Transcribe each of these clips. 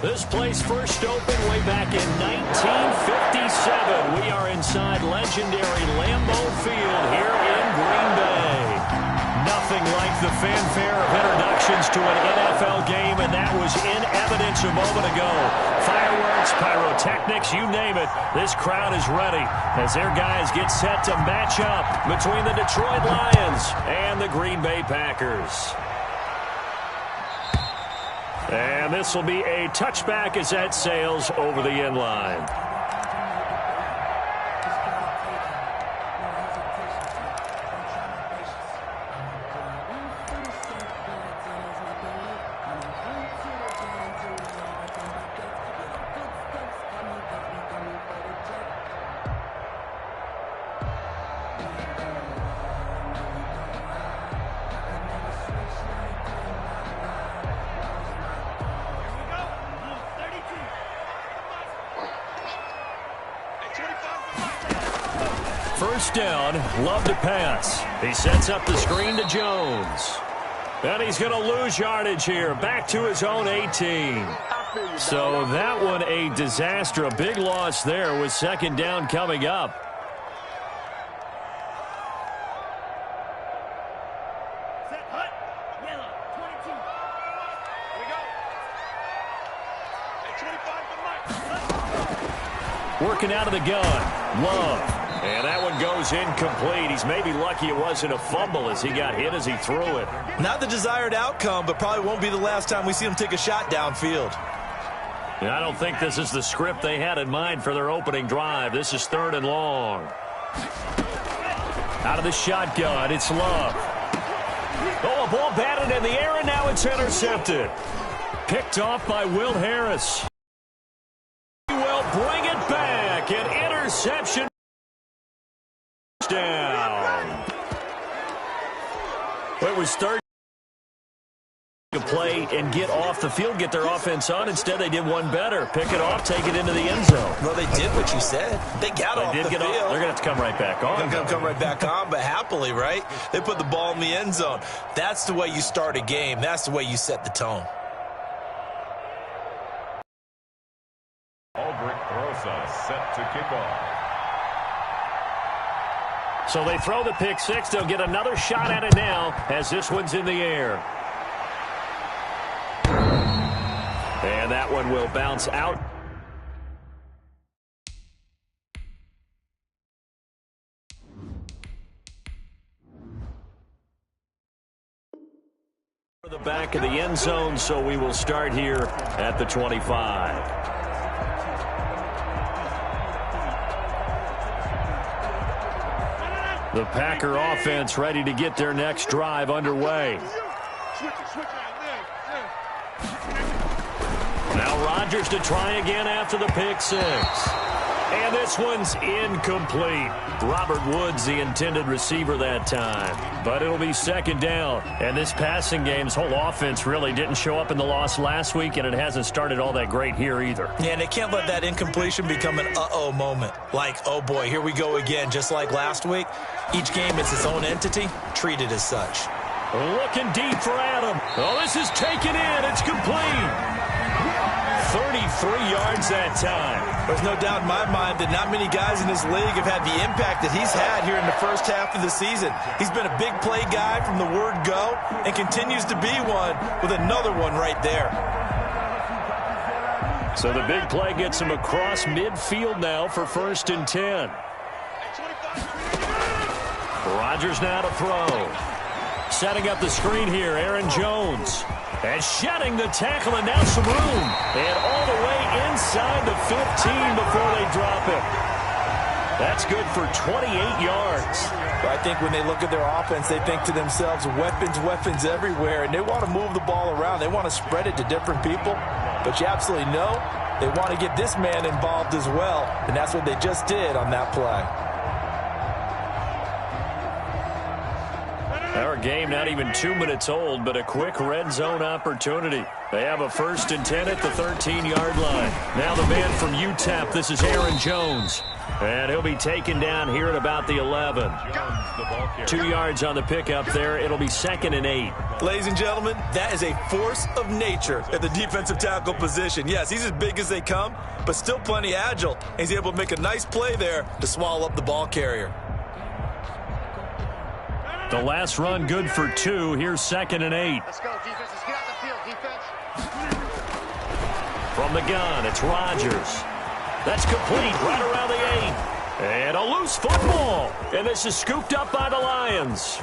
This place first opened way back in 1957. We are inside legendary Lambeau Field here in Green Bay. Nothing like the fanfare of introductions to an NFL game, and that was in evidence a moment ago. Fireworks, pyrotechnics, you name it. This crowd is ready as their guys get set to match up between the Detroit Lions and the Green Bay Packers. And this will be a touchback as that sails over the end line. First down, Love to pass. He sets up the screen to Jones. And he's going to lose yardage here, back to his own 18. So that one a disaster, a big loss there with second down coming up. Working out of the gun, Love. And that one goes incomplete. He's maybe lucky it wasn't a fumble as he got hit as he threw it. Not the desired outcome, but probably won't be the last time we see him take a shot downfield. And I don't think this is the script they had in mind for their opening drive. This is 3rd and long. Out of the shotgun, it's Love. Oh, a ball batted in the air, and now it's intercepted. Picked off by Will Harris. He will bring it back. An interception. Down. It was third to play and get off the field, get their offense on. Instead, they did one better. Pick it off, take it into the end zone. Well, they did what you said. They got off the field. They're going to have to come right back on. They're going to come right back on, but happily, right? They put the ball in the end zone. That's the way you start a game. That's the way you set the tone. Albrecht Rosa set to kick off. So they throw the pick six. They'll get another shot at it now as this one's in the air. And that one will bounce out. The back of the end zone, so we will start here at the 25. The Packer offense ready to get their next drive underway. Now Rodgers to try again after the pick six. And this one's incomplete. Robert Woods, the intended receiver that time. But it'll be second down. And this passing game's whole offense really didn't show up in the loss last week, and it hasn't started all that great here either. Yeah, and they can't let that incompletion become an uh-oh moment. Like, oh boy, here we go again, just like last week. Each game is its own entity, treated as such. Looking deep for Adam. Oh, this is taken in. It's complete. 33 yards that time. There's no doubt in my mind that not many guys in this league have had the impact that he's had here in the first half of the season. He's been a big play guy from the word go and continues to be one with another one right there. So the big play gets him across midfield now for 1st and 10. Rodgers now to throw. Setting up the screen here, Aaron Jones. And shedding the tackle, and now some room. And all the way inside the 15 before they drop it. That's good for 28 yards. I think when they look at their offense, they think to themselves, weapons, weapons everywhere. And they want to move the ball around. They want to spread it to different people. But you absolutely know they want to get this man involved as well. And that's what they just did on that play. Our game, not even 2 minutes old, but a quick red zone opportunity. They have a 1st and 10 at the 13-yard line. Now the man from UTEP, this is Aaron Jones. And he'll be taken down here at about the 11. 2 yards on the pickup there. It'll be 2nd and 8. Ladies and gentlemen, that is a force of nature at the defensive tackle position. Yes, he's as big as they come, but still plenty agile. He's able to make a nice play there to swallow up the ball carrier. The last run good for 2. Here's 2nd and 8. Let's go, defense. Let's get out the field, defense. From the gun, it's Rodgers. That's complete right around the 8. And a loose football. And this is scooped up by the Lions.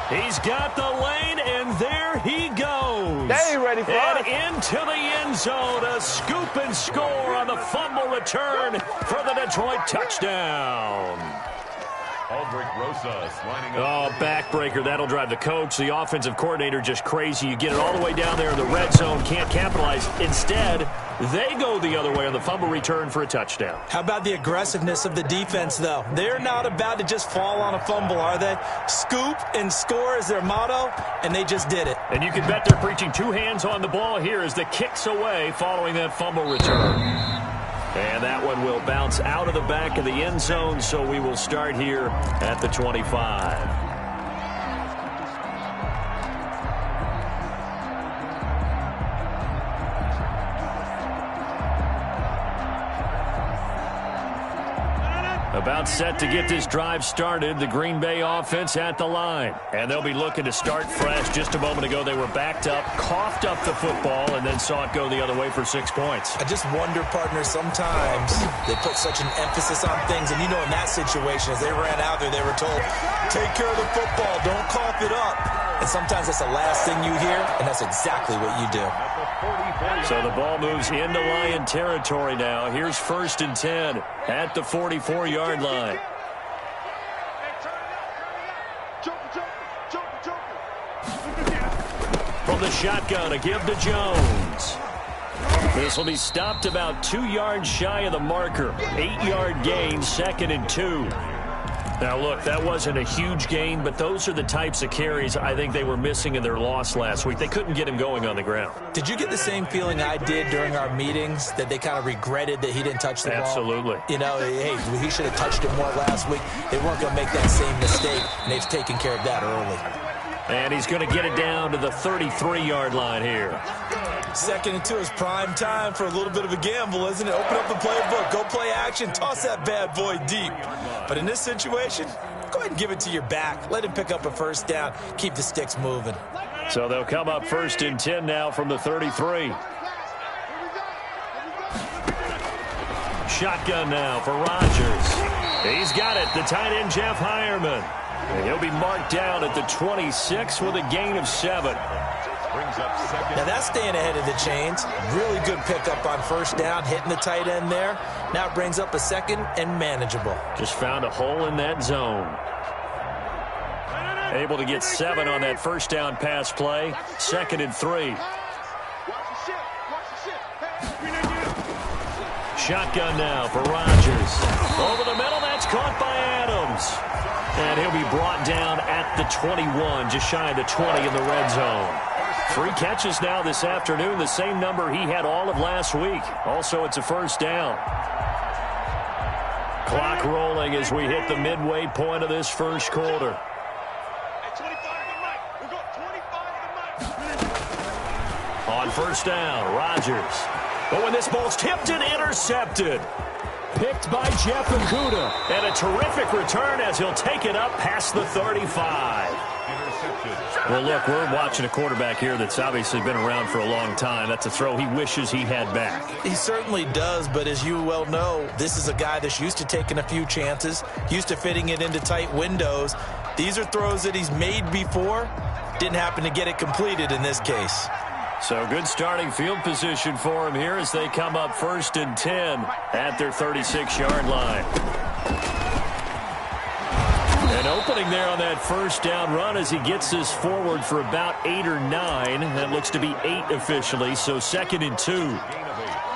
He's got the lane, and there he goes. They ain't ready for us. And into the end zone, a scoop and score on the fumble return for the Detroit touchdown. Oh, backbreaker. That'll drive the coach, the offensive coordinator, just crazy. You get it all the way down there in the red zone, can't capitalize. Instead, they go the other way on the fumble return for a touchdown. How about the aggressiveness of the defense, though? They're not about to just fall on a fumble, are they? Scoop and score is their motto, and they just did it. And you can bet they're preaching 2 hands on the ball here as the kick's away following that fumble return. And that one will bounce out of the back of the end zone, so we will start here at the 25. About set to get this drive started, the Green Bay offense at the line. And they'll be looking to start fresh. Just a moment ago, they were backed up, coughed up the football, and then saw it go the other way for 6 points. I just wonder, partner, sometimes they put such an emphasis on things. And, you know, in that situation, as they ran out there, they were told, take care of the football, don't cough it up. And sometimes that's the last thing you hear, and that's exactly what you do. So the ball moves into Lion territory now. Here's 1st and 10 at the 44-yard line. From the shotgun, a give to Jones. This will be stopped about 2 yards shy of the marker. 8-yard gain, 2nd and 2. Now, look, that wasn't a huge gain, but those are the types of carries I think they were missing in their loss last week. They couldn't get him going on the ground. Did you get the same feeling I did during our meetings, that they kind of regretted that he didn't touch the ball? Absolutely. You know, hey, he should have touched it more last week. They weren't going to make that same mistake, and they've taken care of that early. And he's going to get it down to the 33-yard line here. 2nd and 2 is prime time for a little bit of a gamble, isn't it? Open up the playbook, go play action, toss that bad boy deep. But in this situation, go ahead and give it to your back. Let him pick up a 1st down, keep the sticks moving. So they'll come up 1st and 10 now from the 33. Shotgun now for Rodgers. He's got it, the tight end Jeff Heuerman. And he'll be marked down at the 26 with a gain of 7. Now that's staying ahead of the chains. Really good pickup on 1st down, hitting the tight end there. Now it brings up a 2nd and manageable. Just found a hole in that zone. Able to get 7 on that 1st down pass play. 2nd and 3. Shotgun now for Rodgers. Over the middle, that's caught by Adams. And he'll be brought down at the 21, just shy of the 20 in the red zone. 3 catches now this afternoon, the same number he had all of last week. Also, it's a 1st down. Clock rolling as we hit the midway point of this 1st quarter. On 1st down, Rodgers. But when this ball's tipped and intercepted. Picked by Jeff Okudah. And a terrific return as he'll take it up past the 35. Well, look, we're watching a quarterback here that's obviously been around for a long time. That's a throw he wishes he had back. He certainly does, but as you well know, this is a guy that's used to taking a few chances, used to fitting it into tight windows. These are throws that he's made before. Didn't happen to get it completed in this case. So good starting field position for him here as they come up 1st and 10 at their 36-yard line. An opening there on that 1st down run as he gets this forward for about 8 or 9. That looks to be 8 officially, so 2nd and 2.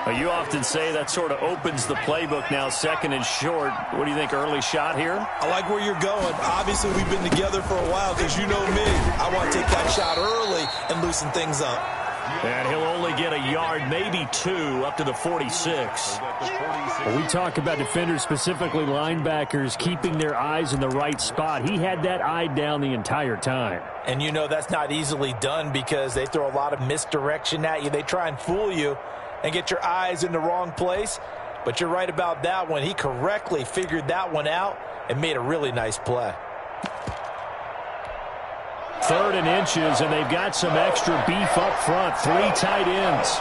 Well, you often say that sort of opens the playbook now, second and short. What do you think, early shot here? I like where you're going. Obviously, we've been together for a while because you know me. I want to take that shot early and loosen things up. And he'll only get a yard, maybe 2, up to the 46. Well, we talk about defenders, specifically linebackers, keeping their eyes in the right spot. He had that eye down the entire time. And you know that's not easily done because they throw a lot of misdirection at you. They try and fool you and get your eyes in the wrong place. But you're right about that one. He correctly figured that one out and made a really nice play. 3rd and inches, and they've got some extra beef up front. 3 tight ends.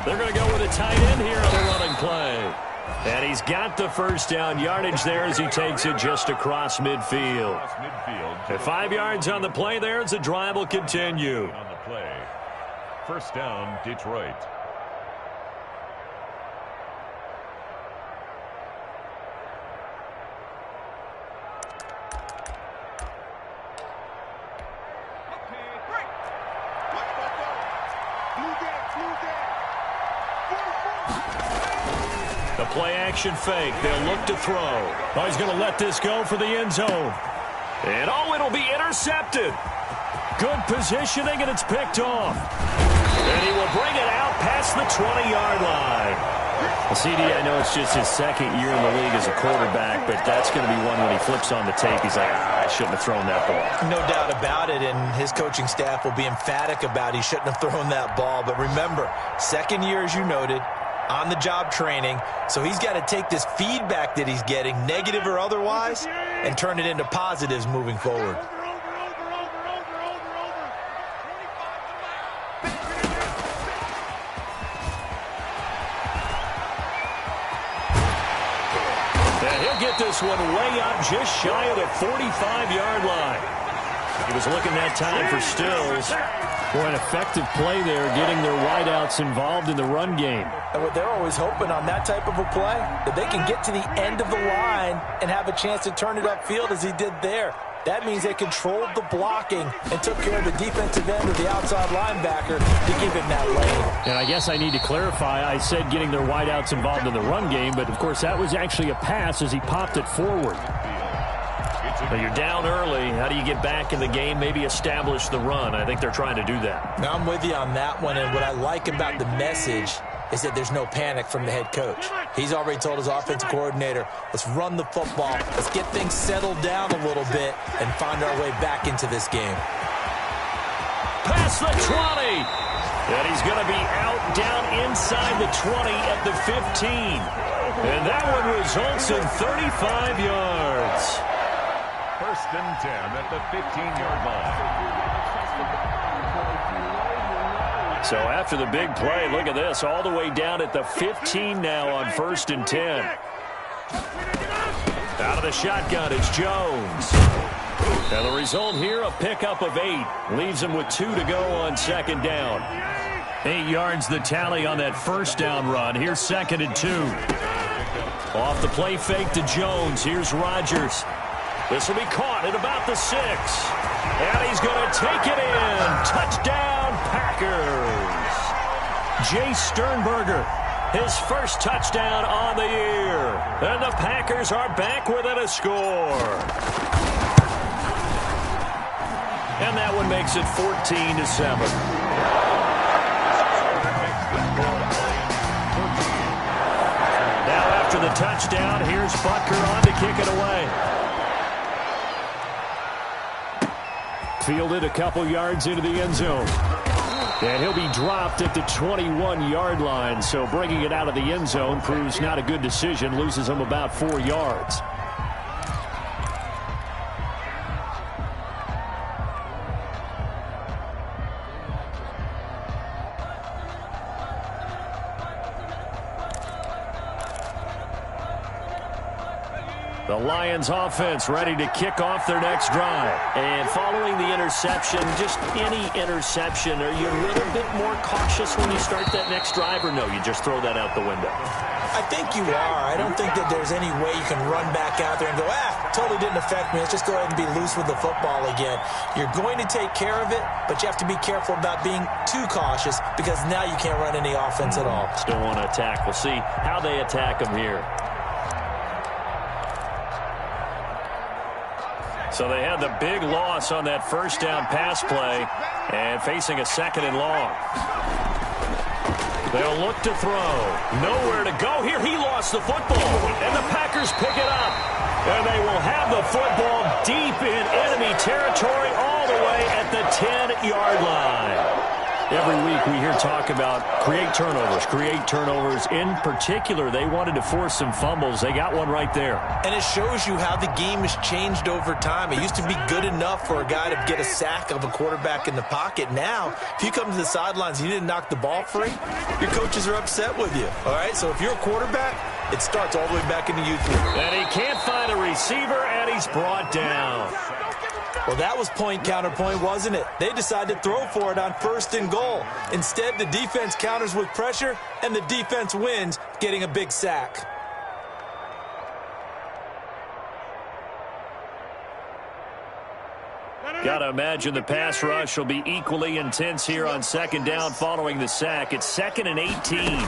They're going to go with a tight end here on the running play. And he's got the first down yardage there as he takes it just across midfield. At 5 yards on the play there as the drive will continue. On the play. First down, Detroit. The play-action fake. They'll look to throw. Oh, he's going to let this go for the end zone. And, oh, it'll be intercepted. Good positioning, and it's picked off. And he will bring it out past the 20-yard line. Well, CD, I know it's just his second year in the league as a quarterback, but that's going to be one when he flips on the tape. He's like, I shouldn't have thrown that ball. No doubt about it, and his coaching staff will be emphatic about he shouldn't have thrown that ball. But remember, second year, as you noted, on-the-job training, so he's got to take this feedback that he's getting, negative or otherwise, and turn it into positives moving forward. And he'll get this one way up just shy of the 45-yard line. He was looking that time for Stills. Boy, an effective play there, getting their wideouts involved in the run game. And what they're always hoping on that type of a play, that they can get to the end of the line and have a chance to turn it upfield as he did there. That means they controlled the blocking and took care of the defensive end of the outside linebacker to give him that lane. And I guess I need to clarify, I said getting their wideouts involved in the run game, but of course that was actually a pass as he popped it forward. Well, you're down early. How do you get back in the game? Maybe establish the run. I think they're trying to do that. Now, I'm with you on that one, and what I like about the message is that there's no panic from the head coach. He's already told his offensive coordinator, let's run the football, let's get things settled down a little bit and find our way back into this game. Past the 20. And he's going to be out down inside the 20 at the 15. And that one results in 35 yards. First and 10 at the 15-yard line. So after the big play, look at this, all the way down at the 15 now on 1st and 10. Out of the shotgun, it's Jones. Now the result here, a pickup of 8. Leaves him with 2 to go on 2nd down. 8 yards the tally on that first down run. Here's 2nd and 2. Off the play fake to Jones. Here's Rodgers. This will be caught at about the 6. And he's going to take it in. Touchdown, Packers. Jay Sternberger, his first touchdown on the year. And the Packers are back within a score. And that one makes it 14-7. Now after the touchdown, here's Butker on to kick it away. Fielded a couple yards into the end zone. And he'll be dropped at the 21-yard line. So bringing it out of the end zone proves not a good decision. Loses him about 4 yards. The Lions offense ready to kick off their next drive. And following the interception, just any interception, are you a little bit more cautious when you start that next drive, or no, you just throw that out the window? I think you are. I don't think that there's any way you can run back out there and go, totally didn't affect me. Let's just go ahead and be loose with the football again. You're going to take care of it, but you have to be careful about being too cautious because now you can't run any offense at all. Still want to attack. We'll see how they attack them here. So they had the big loss on that first down pass play and facing a 2nd and long. They'll look to throw. Nowhere to go here. He lost the football, and the Packers pick it up. And they will have the football deep in enemy territory all the way at the 10-yard line. Every week we hear talk about create turnovers. In particular, they wanted to force some fumbles. They got one right there. And it shows you how the game has changed over time. It used to be good enough for a guy to get a sack of a quarterback in the pocket. Now, if you come to the sidelines and you didn't knock the ball free, your coaches are upset with you. All right, so if you're a quarterback, it starts all the way back in the youth league. And he can't find a receiver, and he's brought down. Well, that was point counterpoint, wasn't it? They decided to throw for it on 1st and goal. Instead, the defense counters with pressure, and the defense wins, getting a big sack. Got to imagine the pass rush will be equally intense here on 2nd down following the sack. It's 2nd and 18.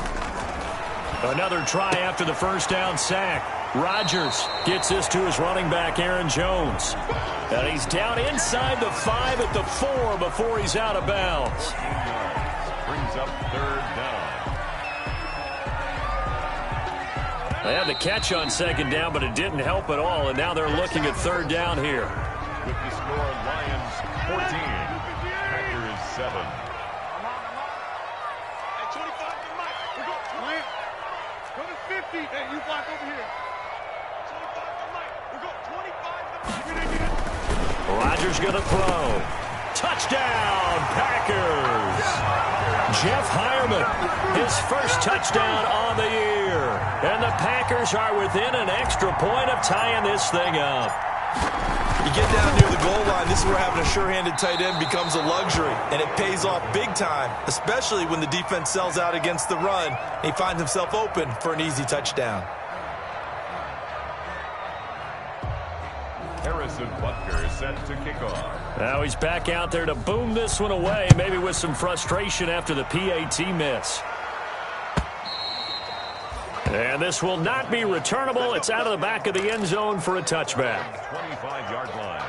Another try after the first down sack. Rodgers gets this to his running back, Aaron Jones. And he's down inside the 5 at the 4 before he's out of bounds. Brings up 3rd down. They had the catch on 2nd down, but it didn't help at all. And now they're looking at 3rd down here. With the score, Lions 14, Packers 7. Go to 50. Hey, you block over here. 25 to Mike. We go 25 to Mike. Rodgers going to throw. Touchdown, Packers. Jeff Hireman, his first touchdown on the year. And the Packers are within an extra point of tying this thing up. You get down near the goal line, this is where having a sure-handed tight end becomes a luxury, and it pays off big time, especially when the defense sells out against the run, and he finds himself open for an easy touchdown. Harrison Butker set to kick off. Now he's back out there to boom this one away, maybe with some frustration after the PAT miss. And this will not be returnable. It's out of the back of the end zone for a touchback. 25-yard line.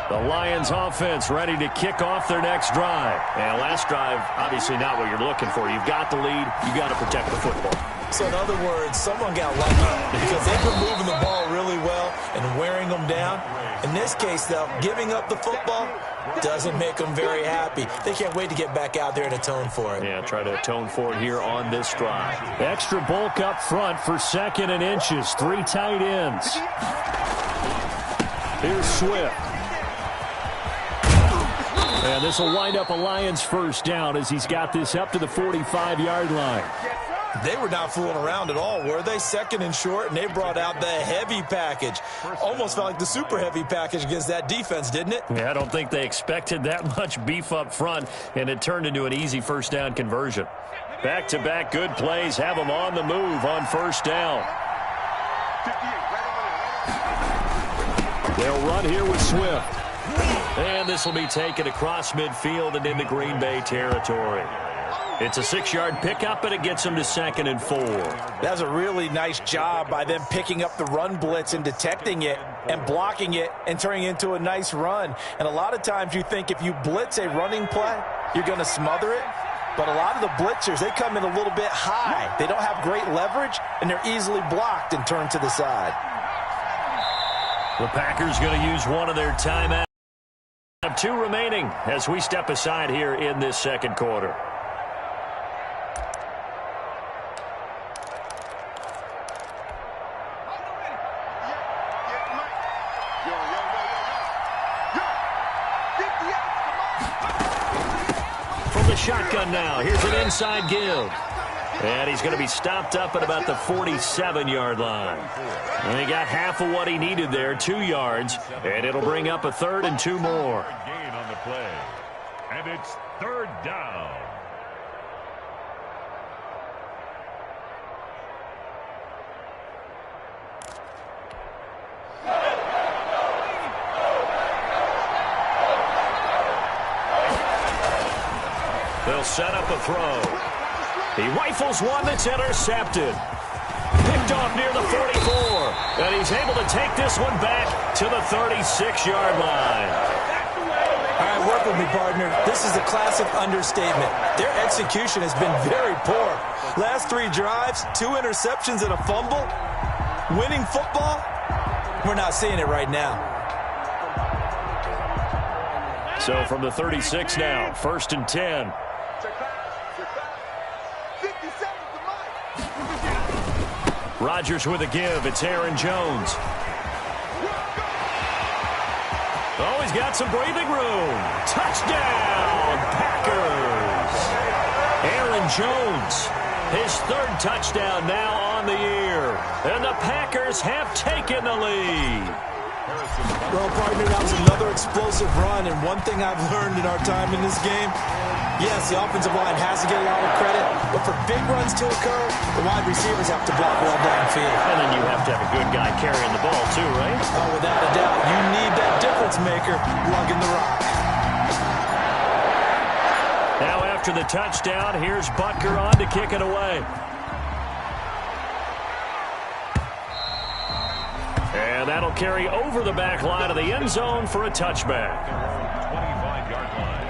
The Lions offense ready to kick off their next drive. And last drive, obviously not what you're looking for. You've got the lead. You got to protect the football. So in other words, someone got lucky because they've been moving the ball really well and wearing them down. In this case, though, giving up the football doesn't make them very happy. They can't wait to get back out there and atone for it. Yeah, try to atone for it here on this drive. Extra bulk up front for 2nd and inches. 3 tight ends. Here's Swift. And this will wind up a Lions first down as he's got this up to the 45-yard line. They were not fooling around at all, were they? 2nd and short, and they brought out the heavy package. Almost felt like the super heavy package against that defense, didn't it? Yeah, I don't think they expected that much beef up front, and it turned into an easy first down conversion. Back-to-back good plays have them on the move on first down. They'll run here with Swift. And this will be taken across midfield and into Green Bay territory. It's a 6-yard pickup, and it gets them to 2nd and 4. That's a really nice job by them picking up the run blitz and detecting it and blocking it and turning it into a nice run. And a lot of times you think if you blitz a running play, you're going to smother it. But a lot of the blitzers, they come in a little bit high. They don't have great leverage, and they're easily blocked and turned to the side. The Packers going to use one of their timeouts. Have 2 remaining as we step aside here in this second quarter. the shotgun now. Here's an inside give. And he's going to be stopped up at about the 47-yard line. And he got half of what he needed there, 2 yards. And it'll bring up a 3rd and 2 more. Gain on the play. And it's 3rd down. They'll set up a throw. He rifles one that's intercepted. Picked off near the 44. And he's able to take this one back to the 36-yard line. All right, work with me, partner. This is a classic understatement. Their execution has been very poor. Last 3 drives, 2 interceptions and a fumble. Winning football? We're not seeing it right now. So from the 36 now, 1st and 10. Rodgers with a give. It's Aaron Jones. Oh, he's got some breathing room. Touchdown, Packers. Aaron Jones, his 3rd touchdown now on the year. And the Packers have taken the lead. Well, partner, that was another explosive run, and one thing I've learned in our time in this game, yes, the offensive line has to get a lot of credit, but for big runs to occur, the wide receivers have to block well downfield. And then you have to have a good guy carrying the ball too, right? Oh, without a doubt, you need that difference maker lugging the rock. Now after the touchdown, here's Butker on to kick it away. And that'll carry over the back line of the end zone for a touchback. 25-yard line.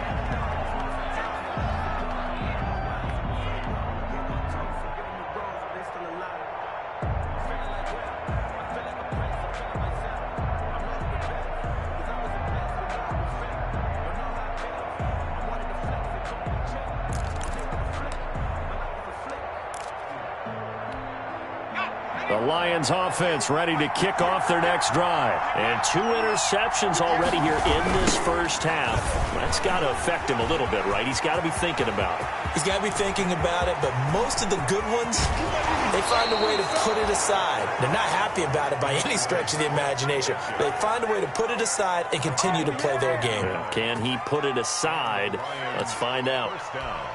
The Lions offense ready to kick off their next drive. And 2 interceptions already here in this first half. That's got to affect him a little bit, right? He's got to be thinking about it. He's got to be thinking about it, but most of the good ones, they find a way to put it aside. They're not happy about it by any stretch of the imagination. They find a way to put it aside and continue to play their game. Can he put it aside? Let's find out. First down.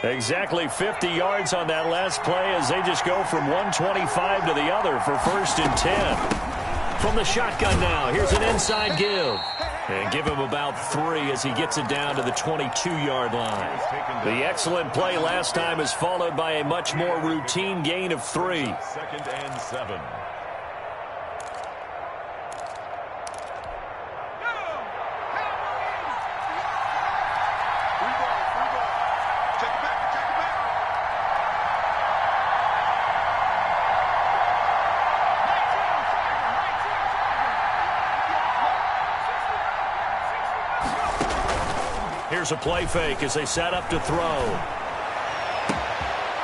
Exactly 50 yards on that last play as they just go from 125 to the other for 1st and 10. From the shotgun now, here's an inside give. And give him about 3 as he gets it down to the 22-yard line. The excellent play last time is followed by a much more routine gain of 3. 2nd and 7. Here's a play fake as they set up to throw.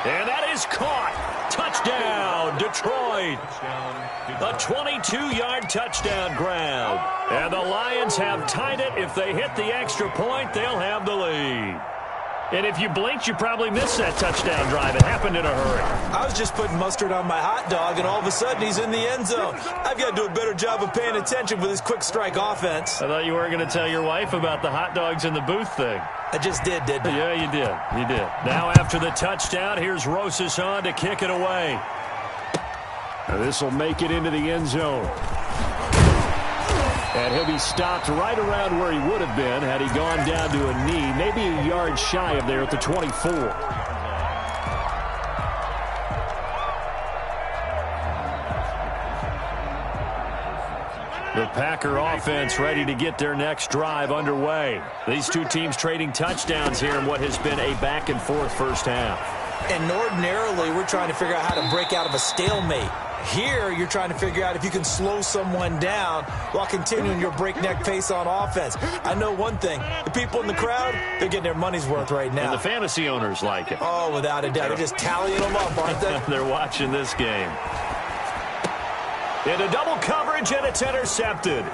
And that is caught. Touchdown, Detroit. A 22-yard touchdown grab. And the Lions have tied it. If they hit the extra point, they'll have the lead. And if you blinked, you probably missed that touchdown drive. It happened in a hurry. I was just putting mustard on my hot dog, and all of a sudden he's in the end zone. I've got to do a better job of paying attention with this quick strike offense. I thought you weren't going to tell your wife about the hot dogs in the booth thing. I just did, didn't I? Yeah, you did. You did. Now after the touchdown, here's Rosas on to kick it away. This will make it into the end zone. And he'll be stopped right around where he would have been had he gone down to a knee, maybe a yard shy of there at the 24. The Packer offense ready to get their next drive underway. These two teams trading touchdowns here in what has been a back-and-forth first half. And ordinarily, we're trying to figure out how to break out of a stalemate. Here, you're trying to figure out if you can slow someone down while continuing your breakneck pace on offense. I know one thing. The people in the crowd, they're getting their money's worth right now. And the fantasy owners like it. Oh, without a doubt. They're just tallying them up, aren't they? They're watching this game. Into double coverage, and it's intercepted.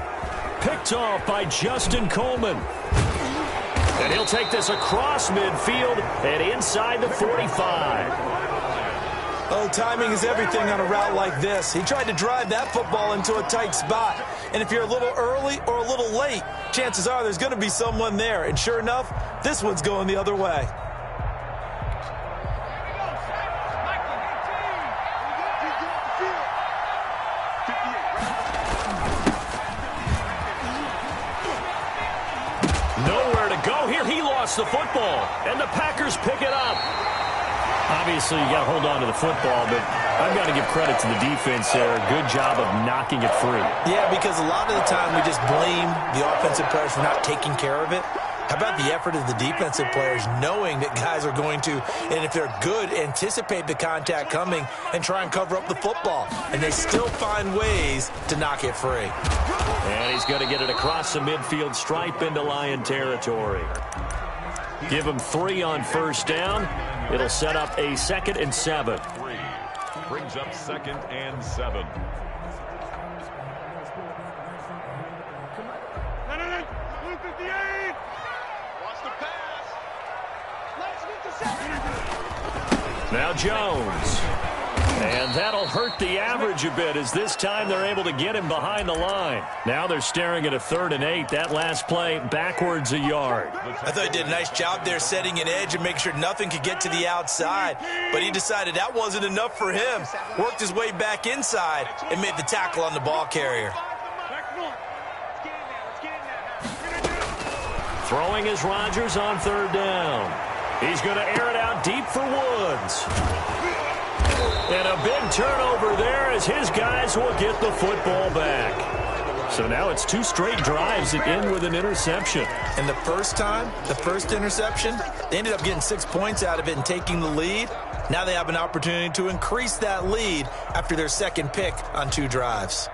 Picked off by Justin Coleman. And he'll take this across midfield and inside the 45. Oh, timing is everything on a route like this. He tried to drive that football into a tight spot. And if you're a little early or a little late, chances are there's going to be someone there. And sure enough, this one's going the other way. Nowhere to go here. He lost the football, and the Packers pick it up. Obviously, you got to hold on to the football, but I've got to give credit to the defense there. Good job of knocking it free. Yeah, because a lot of the time we just blame the offensive players for not taking care of it. How about the effort of the defensive players knowing that guys are going to, and if they're good, anticipate the contact coming and try and cover up the football. And they still find ways to knock it free. And he's going to get it across the midfield stripe into Lion territory. Give him 3 on first down. It'll set up a 2nd and 7. 3 brings up 2nd and 7. Blue 58. Watch the pass. Let's get the Now Jones. And that'll hurt the average a bit as this time they're able to get him behind the line. Now they're staring at a 3rd and 8. That last play backwards a yard. I thought he did a nice job there setting an edge and make sure nothing could get to the outside. But he decided that wasn't enough for him. Worked his way back inside and made the tackle on the ball carrier. Throwing is Rodgers on 3rd down. He's going to air it out deep for Woods. And a big turnover there as his guys will get the football back. So now it's 2 straight drives that end with an interception. And the first time, the first interception, they ended up getting 6 points out of it and taking the lead. Now they have an opportunity to increase that lead after their 2nd pick on 2 drives.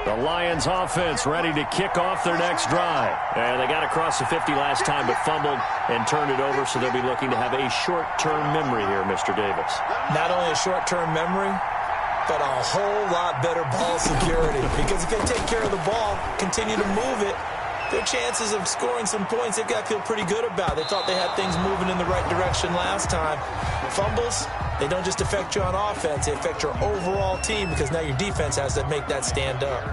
The Lions offense ready to kick off their next drive. And they got across the 50 last time but fumbled and turned it over, so they'll be looking to have a short-term memory here, Mr. Davis. Not only a short-term memory, but a whole lot better ball security. Because if they take care of the ball, continue to move it, their chances of scoring some points, they've got to feel pretty good about. They thought they had things moving in the right direction last time. Fumbles, they don't just affect you on offense, they affect your overall team because now your defense has to make that stand up.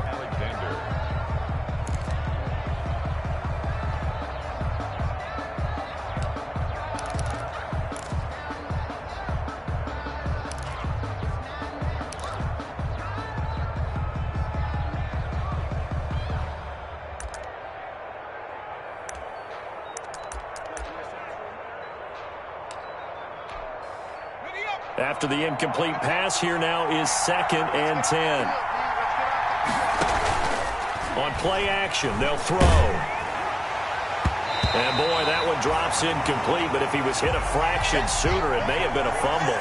After the incomplete pass, here now is 2nd and 10. On play action, they'll throw. And boy, that one drops incomplete, but if he was hit a fraction sooner, it may have been a fumble.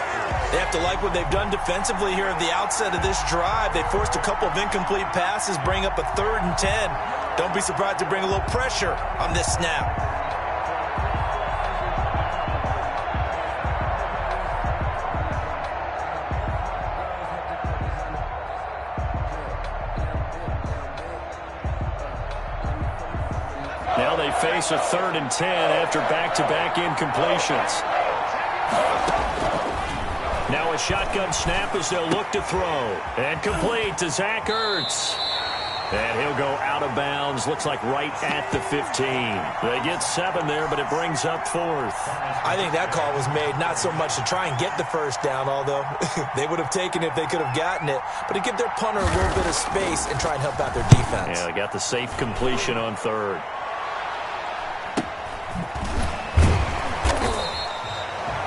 They have to like what they've done defensively here at the outset of this drive. They forced a couple of incomplete passes, bring up a 3rd and 10. Don't be surprised to bring a little pressure on this snap. Now they face a 3rd and 10 after back-to-back incompletions. Now a shotgun snap as they'll look to throw. And complete to Zach Ertz. And he'll go out of bounds, looks like right at the 15. They get 7 there, but it brings up 4th. I think that call was made not so much to try and get the first down, although they would have taken it if they could have gotten it, but to give their punter a little bit of space and try and help out their defense. Yeah, they got the safe completion on 3rd.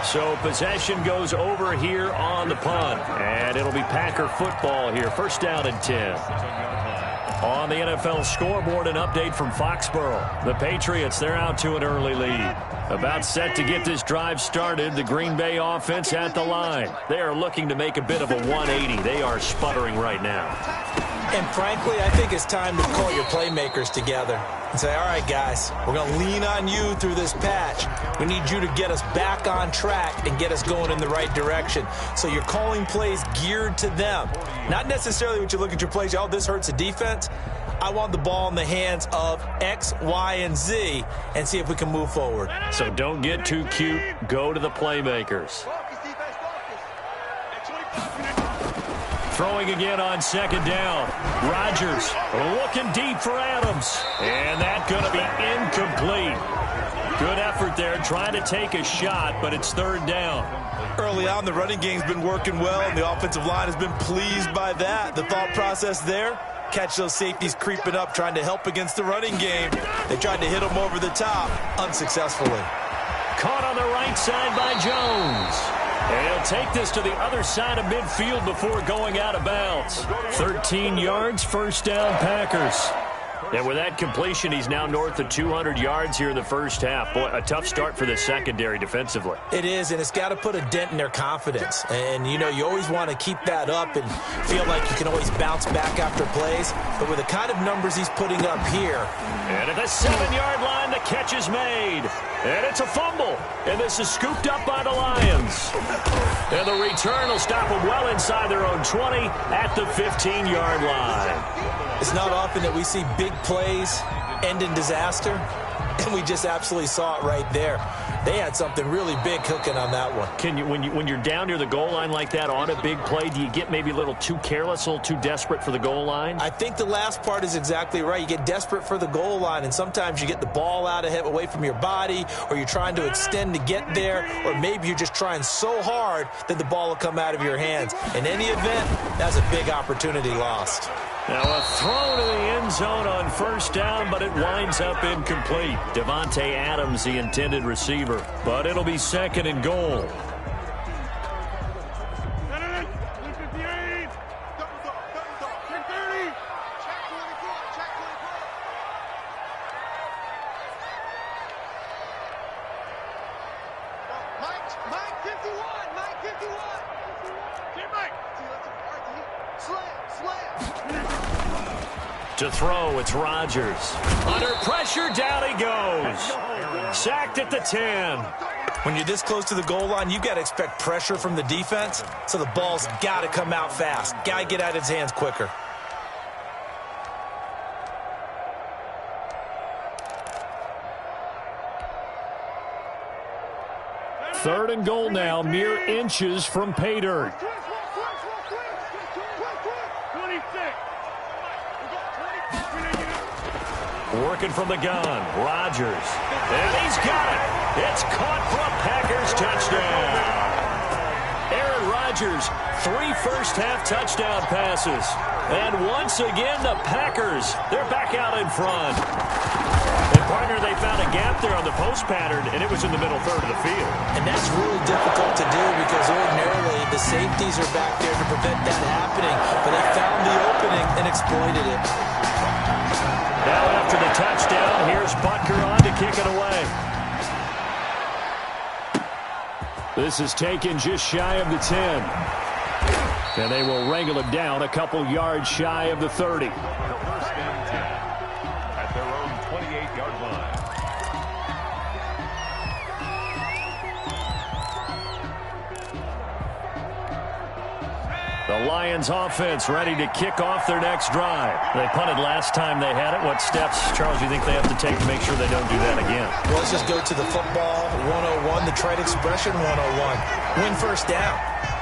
So possession goes over here on the punt. And it'll be Packer football here. 1st down and 10. On the NFL scoreboard, an update from Foxborough. The Patriots, they're out to an early lead. About set to get this drive started, the Green Bay offense at the line. They are looking to make a bit of a 180. They are sputtering right now. And frankly, I think it's time to call your playmakers together and say, all right, guys, we're going to lean on you through this patch. We need you to get us back on track and get us going in the right direction. So you're calling plays geared to them. Not necessarily when you look at your plays, oh, this hurts the defense. I want the ball in the hands of X, Y, and Z and see if we can move forward. So don't get too cute. Go to the playmakers. Throwing again on second down. Rodgers looking deep for Adams. And that's going to be incomplete. Good effort there trying to take a shot, but it's third down. Early on, the running game's been working well, and the offensive line has been pleased by that. The thought process there, catch those safeties creeping up, trying to help against the running game. They tried to hit them over the top, unsuccessfully. Caught on the right side by Jones. And he'll take this to the other side of midfield before going out of bounds. 13 yards, first down, Packers. And with that completion, he's now north of 200 yards here in the first half. Boy, a tough start for the secondary defensively. It is, and it's got to put a dent in their confidence. And, you know, you always want to keep that up and feel like you can always bounce back after plays. But with the kind of numbers he's putting up here. And at the 7-yard line, the catch is made. And it's a fumble. And this is scooped up by the Lions. And the return will stop them well inside their own 20 at the 15-yard line. It's not often that we see big plays end in disaster, and we just absolutely saw it right there. They had something really big cooking on that one. Can you, when you're down near the goal line like that on a big play, do you get maybe a little too careless, a little too desperate for the goal line? I think the last part is exactly right. You get desperate for the goal line, and sometimes you get the ball out ahead, away from your body, or you're trying to extend to get there, or maybe you're just trying so hard that the ball will come out of your hands. In any event, that's a big opportunity lost. Now a throw to the end zone on first down, but it winds up incomplete. Devontae Adams, the intended receiver, but it'll be second and goal. To throw, it's Rodgers. Under pressure, down he goes. Sacked at the 10. When you're this close to the goal line, you got to expect pressure from the defense, so the ball's got to come out fast. Got to get out of his hands quicker. Third and goal now, mere inches from pay dirt. Working from the gun, Rodgers. And he's got it. It's caught for a Packers touchdown. Aaron Rodgers, 3 first-half touchdown passes. And once again, the Packers, they're back out in front. And, partner, they found a gap there on the post pattern, and it was in the middle third of the field. And that's really difficult to do because ordinarily the safeties are back there to prevent that happening. But they found the opening and exploited it. Now after the touchdown, here's Butker on to kick it away. This is taken just shy of the 10. And they will wrangle it down a couple yards shy of the 30. First and 10 at their own 28-yard line. The Lions offense ready to kick off their next drive. They punted last time they had it. What steps, Charles, do you think they have to take to make sure they don't do that again? Well, let's just go to the football 101, the trade expression 101. Win first down.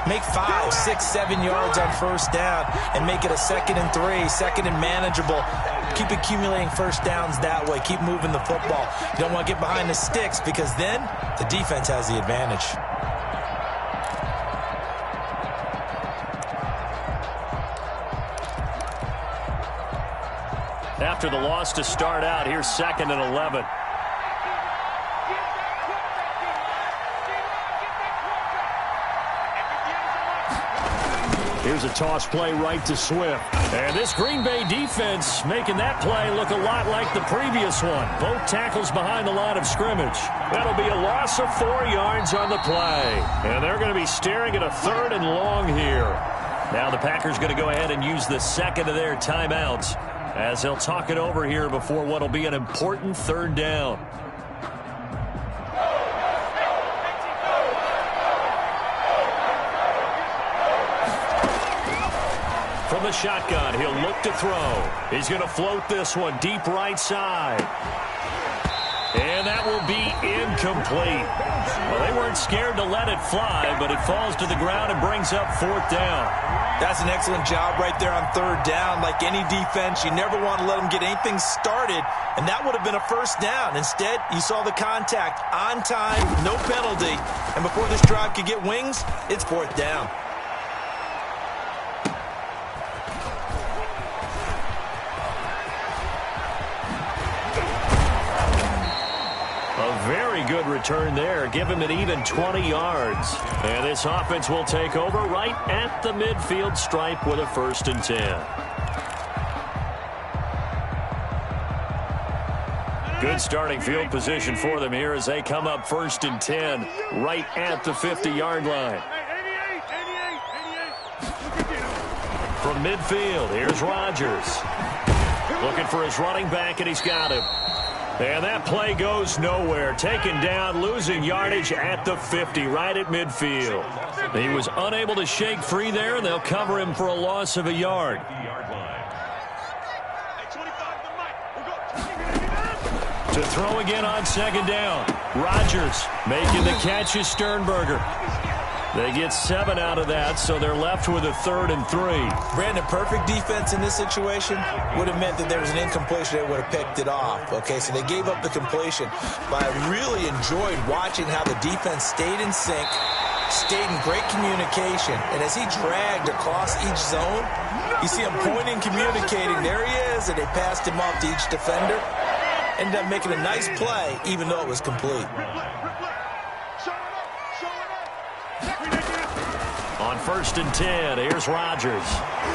Make 5, 6, 7 yards on first down and make it a 2nd and 3, second and manageable. Keep accumulating first downs that way. Keep moving the football. You don't want to get behind the sticks because then the defense has the advantage. After the loss to start out, here's 2nd and 11. Here's a toss play right to Swift. And this Green Bay defense making that play look a lot like the previous one. Both tackles behind the line of scrimmage. That'll be a loss of 4 yards on the play. And they're going to be staring at a 3rd and long here. Now the Packers going to go ahead and use the second of their timeouts as they'll talk it over here before what will be an important third down. From the shotgun, he'll look to throw. He's going to float this one deep right side. And that will be incomplete. Well, they weren't scared to let it fly, but it falls to the ground and brings up fourth down. That's an excellent job right there on third down. Like any defense, you never want to let them get anything started, and that would have been a first down. Instead, you saw the contact on time, no penalty, and before this drive could get wings, it's fourth down. Very good return there. Give him an even 20 yards. And this offense will take over right at the midfield stripe with a 1st and 10. Good starting field position for them here as they come up 1st and 10 right at the 50-yard line. From midfield, here's Rodgers. Looking for his running back, and he's got him. And that play goes nowhere. Taken down, losing yardage at the 50, right at midfield. He was unable to shake free there, and they'll cover him for a loss of a yard. To throw again on 2nd down. Rodgers making the catch is Sternberger. They get 7 out of that, so they're left with a 3rd and 3. Brandon, perfect defense in this situation would have meant that there was an incompletion. They would have picked it off. Okay, so they gave up the completion. But I really enjoyed watching how the defense stayed in sync, stayed in great communication. And as he dragged across each zone, you see him pointing, communicating. There he is, and they passed him off to each defender. Ended up making a nice play, even though it was complete. On 1st and 10, here's Rodgers.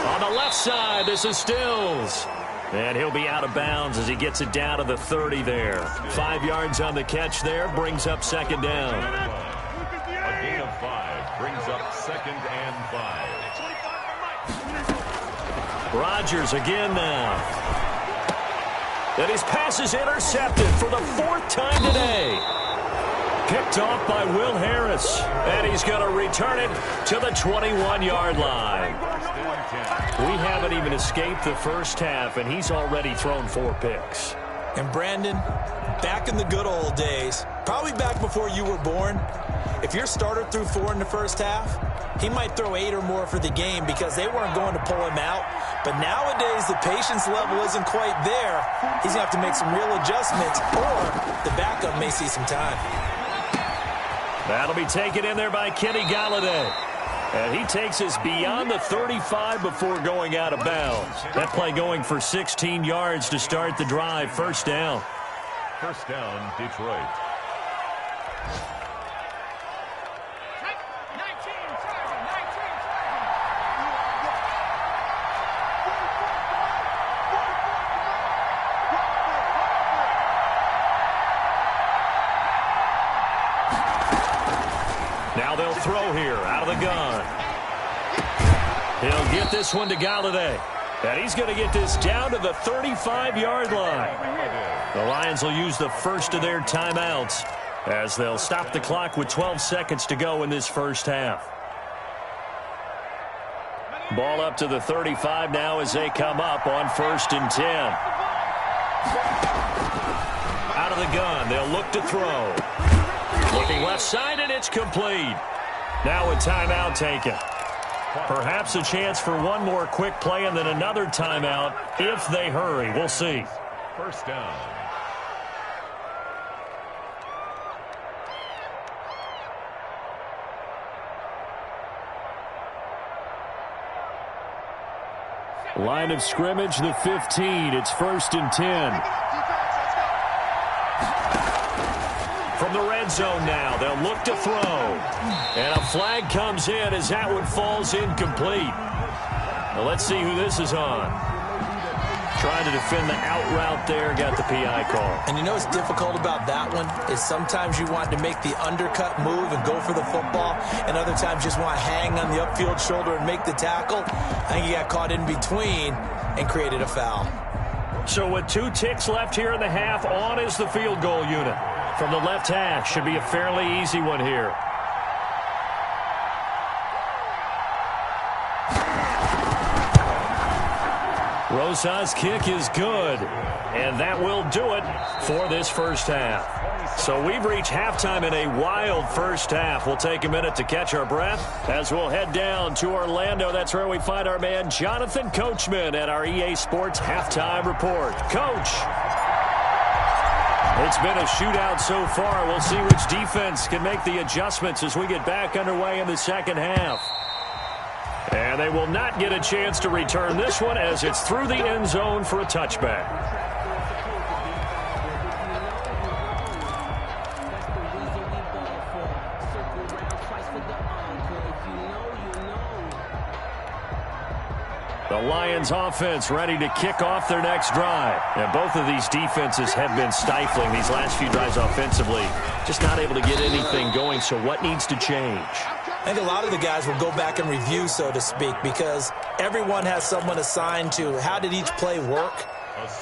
On the left side, this is Stills. And he'll be out of bounds as he gets it down to the 30 there. 5 yards on the catch there, brings up 2nd down. A gain of 5 brings up 2nd and 5. Rodgers again now. And his pass is intercepted for the 4th time today. Picked off by Will Harris. And he's going to return it to the 21-yard line. We haven't even escaped the first half, and he's already thrown 4 picks. And Brandon, back in the good old days, probably back before you were born, if your starter threw 4 in the first half, he might throw 8 or more for the game because they weren't going to pull him out. But nowadays, the patience level isn't quite there. He's going to have to make some real adjustments, or the backup may see some time. That'll be taken in there by Kenny Galladay. And he takes us beyond the 35 before going out of bounds. That play going for 16 yards to start the drive. 1st down. 1st down, Detroit. Now they'll throw here out of the gun. He'll get this one to Galladay. And he's going to get this down to the 35-yard line. The Lions will use the first of their timeouts as they'll stop the clock with 12 seconds to go in this first half. Ball up to the 35 now as they come up on 1st and 10. Out of the gun, they'll look to throw. Looking left side, and it's complete. Now a timeout taken. Perhaps a chance for one more quick play and then another timeout if they hurry. We'll see. 1st down. Line of scrimmage, the 15. It's 1st and 10. From the red zone now, they'll look to throw. And a flag comes in as that one falls incomplete. Now let's see who this is on. Trying to defend the out route there, got the PI call. And you know what's difficult about that one is sometimes you want to make the undercut move and go for the football, and other times just want to hang on the upfield shoulder and make the tackle. I think he got caught in between and created a foul. So with 2 ticks left here in the half, on is the field goal unit. From the left hash, should be a fairly easy one here. Rosa's kick is good, and that will do it for this first half. So we've reached halftime in a wild first half. We'll take a minute to catch our breath as we'll head down to Orlando. That's where we find our man Jonathan Coachman at our EA Sports Halftime Report. Coach. It's been a shootout so far. We'll see which defense can make the adjustments as we get back underway in the second half. And they will not get a chance to return this one as it's through the end zone for a touchback. The Lions offense ready to kick off their next drive. And both of these defenses have been stifling these last few drives offensively. Just not able to get anything going, so what needs to change? I think a lot of the guys will go back and review, so to speak, because everyone has someone assigned to how did each play work.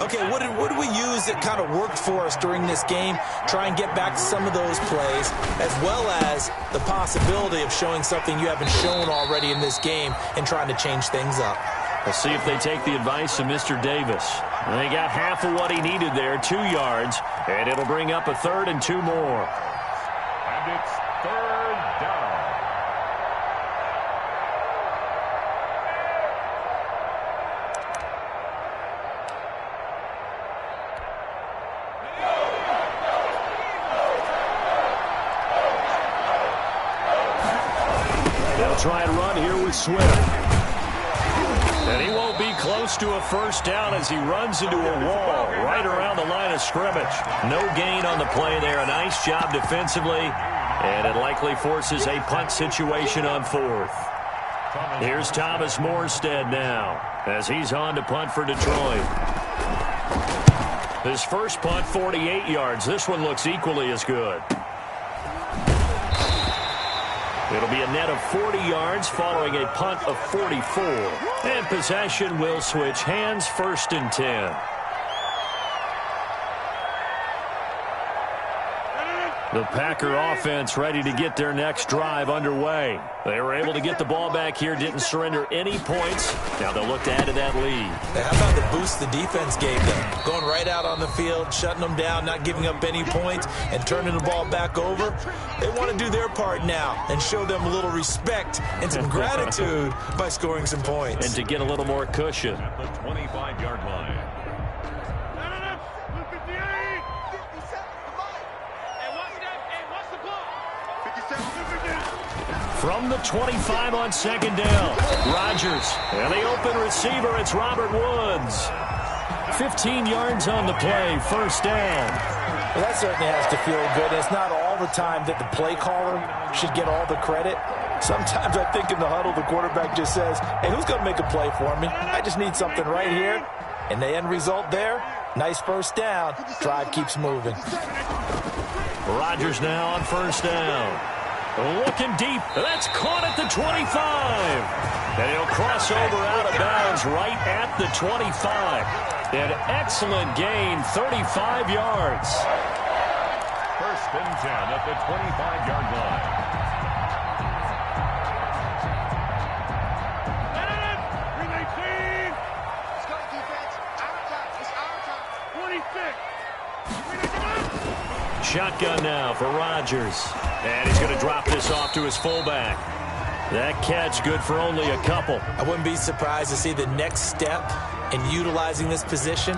Okay, what did we use that kind of worked for us during this game? Try and get back to some of those plays, as well as the possibility of showing something you haven't shown already in this game and trying to change things up. We'll see if they take the advice of Mr. Davis. And they got half of what he needed there, 2 yards, and it'll bring up a 3rd and 2 more. And it's 3rd down. They'll try and run here with Swift. And he won't be close to a first down as he runs into a wall right around the line of scrimmage. No gain on the play there. A nice job defensively. And it likely forces a punt situation on 4th. Here's Thomas Morstead now as he's on to punt for Detroit. His first punt, 48 yards. This one looks equally as good. It'll be a net of 40 yards following a punt of 44. And possession will switch hands, 1st and 10. The Packer offense ready to get their next drive underway. They were able to get the ball back here, didn't surrender any points. Now they'll look to add to that lead. How about the boost the defense gave them? Going right out on the field, shutting them down, not giving up any points, and turning the ball back over. They want to do their part now and show them a little respect and some gratitude by scoring some points. And to get a little more cushion. At the 25-yard line. From the 25 on 2nd down, Rodgers. And the open receiver, it's Robert Woods. 15 yards on the play, 1st down. Well, that certainly has to feel good. It's not all the time that the play caller should get all the credit. Sometimes I think in the huddle, the quarterback just says, hey, who's going to make a play for me? I just need something right here. And the end result there, nice 1st down. Drive keeps moving. Rodgers now on 1st down. Looking deep. That's caught at the 25. And he'll cross over out of bounds right at the 25. An excellent gain, 35 yards. 1st and 10 at the 25-yard line. Shotgun now for Rodgers. And he's going to drop this off to his fullback. That catch good for only a couple. I wouldn't be surprised to see the next step in utilizing this position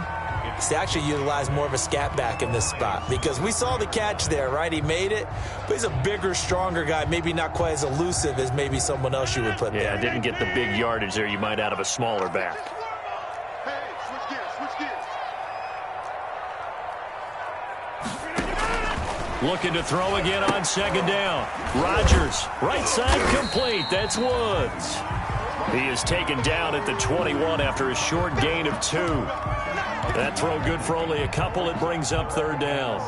is to actually utilize more of a scat back in this spot. Because we saw the catch there, right? He made it, but he's a bigger, stronger guy. Maybe not quite as elusive as maybe someone else you would put there. Yeah, didn't get the big yardage there you might out of a smaller back. Looking to throw again on 2nd down. Rodgers, right side complete. That's Woods. He is taken down at the 21 after a short gain of 2. That throw good for only a couple. It brings up third down.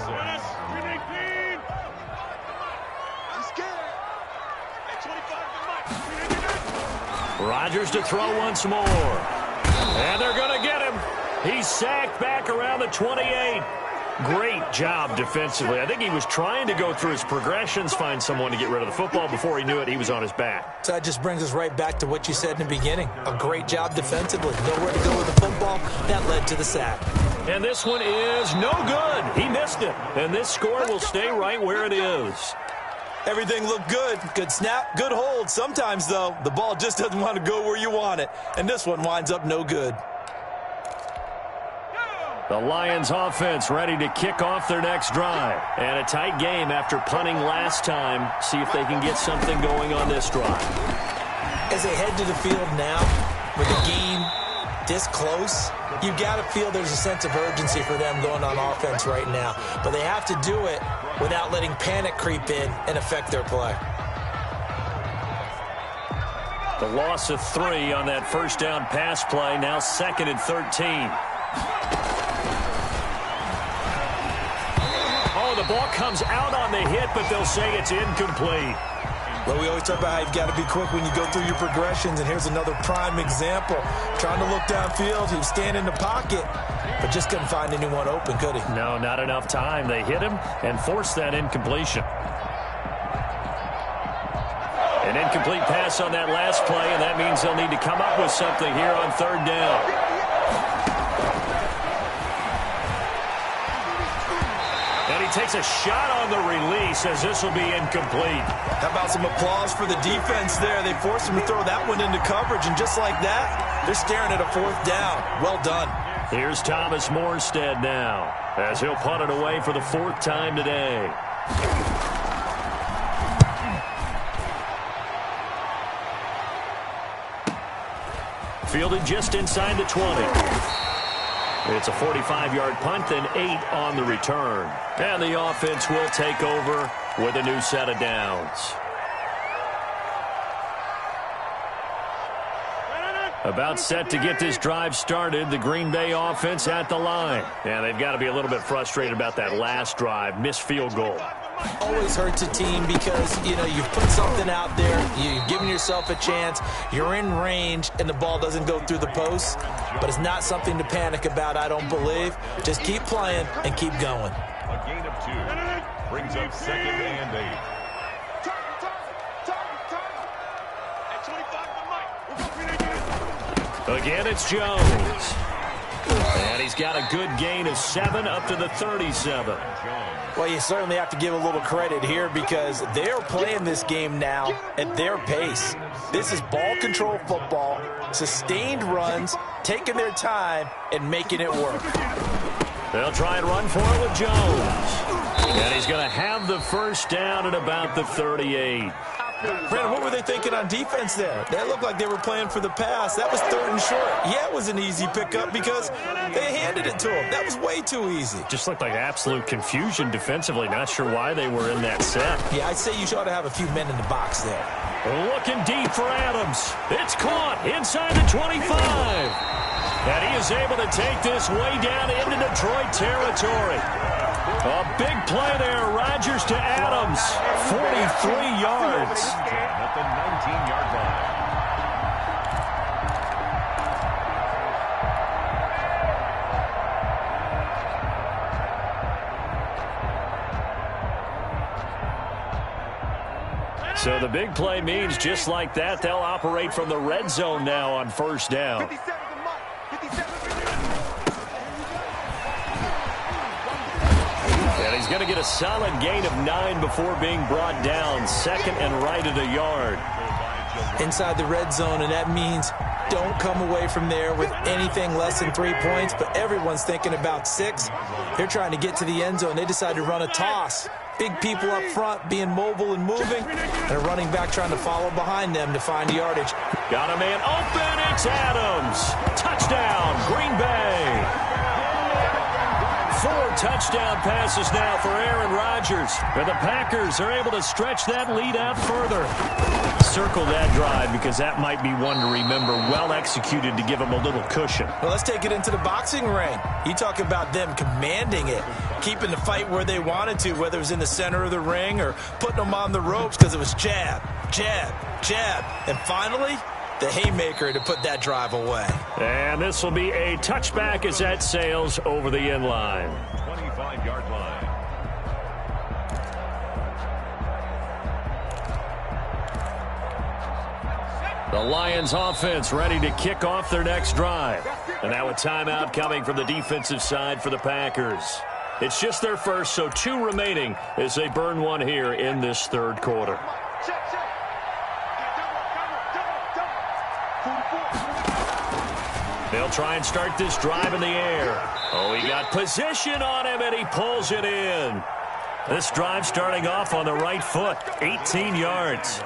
Rodgers to throw once more. And they're going to get him. He's sacked back around the 28. Great job defensively. I think he was trying to go through his progressions, find someone to get rid of the football. Before he knew it, he was on his back. So that just brings us right back to what you said in the beginning. A great job defensively. Nowhere to go with the football. That led to the sack. And this one is no good. He missed it. And this score will stay right where it is. Everything looked good. Good snap, good hold. Sometimes, though, the ball just doesn't want to go where you want it. And this one winds up no good. The Lions offense ready to kick off their next drive. And a tight game after punting last time. See if they can get something going on this drive. As they head to the field now, with the game this close, you've got to feel there's a sense of urgency for them going on offense right now. But they have to do it without letting panic creep in and affect their play. The loss of 3 on that first down pass play. Now 2nd and 13. The ball comes out on the hit, but they'll say it's incomplete. Well, we always talk about how you've got to be quick when you go through your progressions, and here's another prime example. Trying to look downfield, he was standing in the pocket, but just couldn't find anyone open, could he? No, not enough time. They hit him and forced that incompletion. An incomplete pass on that last play, and that means they'll need to come up with something here on third down. Takes a shot on the release as this will be incomplete. How about some applause for the defense there? They forced him to throw that one into coverage, and just like that, they're staring at a 4th down. Well done. Here's Thomas Morstead now as he'll punt it away for the 4th time today. Fielded just inside the 20. It's a 45-yard punt and 8 on the return. And the offense will take over with a new set of downs. About set to get this drive started, the Green Bay offense at the line. And they've got to be a little bit frustrated about that last drive, missed field goal. Always hurts a team because, you've put something out there, you've given yourself a chance, you're in range, and the ball doesn't go through the post. But it's not something to panic about, I don't believe. Just keep playing and keep going. A gain of 2 brings up 2nd and 8. Again, it's Jones. And he's got a good gain of 7 up to the 37. Well, you certainly have to give a little credit here because they're playing this game now at their pace. This is ball control football, sustained runs, taking their time, and making it work. They'll try and run for it with Jones. And he's going to have the first down at about the 38. Brandon, what were they thinking on defense there? They looked like they were playing for the pass. That was 3rd and short. Yeah, it was an easy pickup because they handed it to him. That was way too easy. Just looked like absolute confusion defensively. Not sure why they were in that set. Yeah, I'd say you ought to have a few men in the box there. Looking deep for Adams. It's caught inside the 25. And he is able to take this way down into Detroit territory. A big play there. Rodgers to Adams. 43 yards. At the 19-yard line. So the big play means just like that, they'll operate from the red zone now on first down. And he's going to get a solid gain of 9 before being brought down. 2nd and right at a yard. Inside the red zone, and that means don't come away from there with anything less than 3 points, but everyone's thinking about 6. They're trying to get to the end zone. They decided to run a toss. Big people up front being mobile and moving, and a running back trying to follow behind them to find yardage. Got a man open. It's Adams. Touchdown, Green Bay. 4 touchdown passes now for Aaron Rodgers. And the Packers are able to stretch that lead out further. Circle that drive because that might be one to remember. Well executed to give them a little cushion. Well, let's take it into the boxing ring. You talk about them commanding it, keeping the fight where they wanted to, whether it was in the center of the ring or putting them on the ropes because it was jab, jab, jab. And finally, the haymaker to put that drive away. And this will be a touchback as that sails over the end line. 25-yard line. The Lions offense ready to kick off their next drive. And now a timeout coming from the defensive side for the Packers. It's just their first, so 2 remaining as they burn one here in this third quarter. They'll try and start this drive in the air. Oh, he got position on him, and he pulls it in. This drive starting off on the right foot, 18 yards.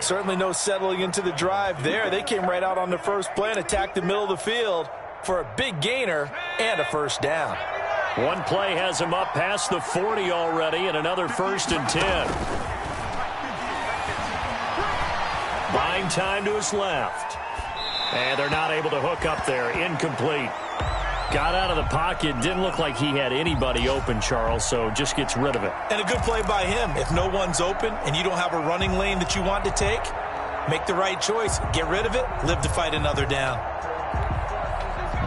Certainly no settling into the drive there. They came right out on the first play and attacked the middle of the field for a big gainer and a first down. One play has him up past the 40 already, and another 1st and 10. Buying time to his left. And they're not able to hook up there. Incomplete. Got out of the pocket. Didn't look like he had anybody open, Charles, so just gets rid of it. And a good play by him. If no one's open and you don't have a running lane that you want to take, make the right choice. Get rid of it. Live to fight another down.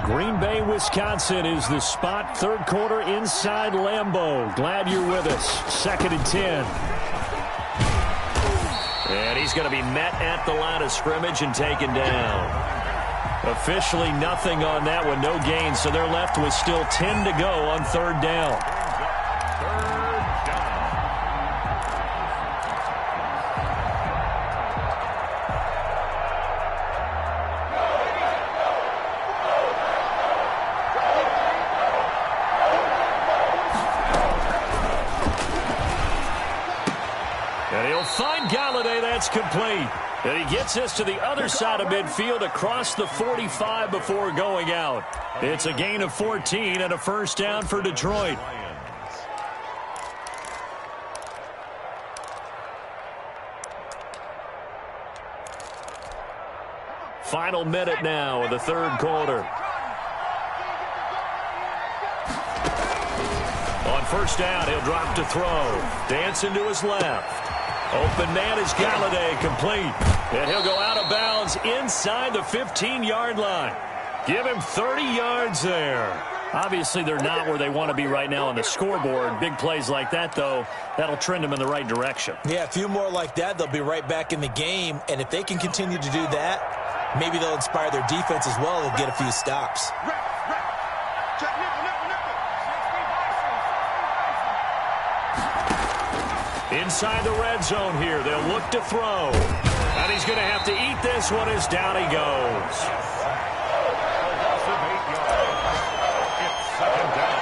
Green Bay, Wisconsin is the spot. Third quarter inside Lambeau. Glad you're with us. 2nd and 10. And he's going to be met at the line of scrimmage and taken down. Officially nothing on that one, no gain, so they're left with still 10 to go on 3rd down. And he'll find Galladay. That's complete. And he gets us to the other side of midfield across the 45 before going out. It's a gain of 14 and a first down for Detroit. Final minute now of the third quarter. On first down, he'll drop to throw. Dancing to his left. Open man is Galladay, complete. And he'll go out of bounds inside the 15-yard line. Give him 30 yards there. Obviously, they're not where they want to be right now on the scoreboard. Big plays like that, though, that'll trend them in the right direction. Yeah, a few more like that, they'll be right back in the game. And if they can continue to do that, maybe they'll inspire their defense as well and get a few stops. Inside the red zone here, they'll look to throw. And he's going to have to eat this one as down he goes. Loss of 8 yards. It's 2nd down.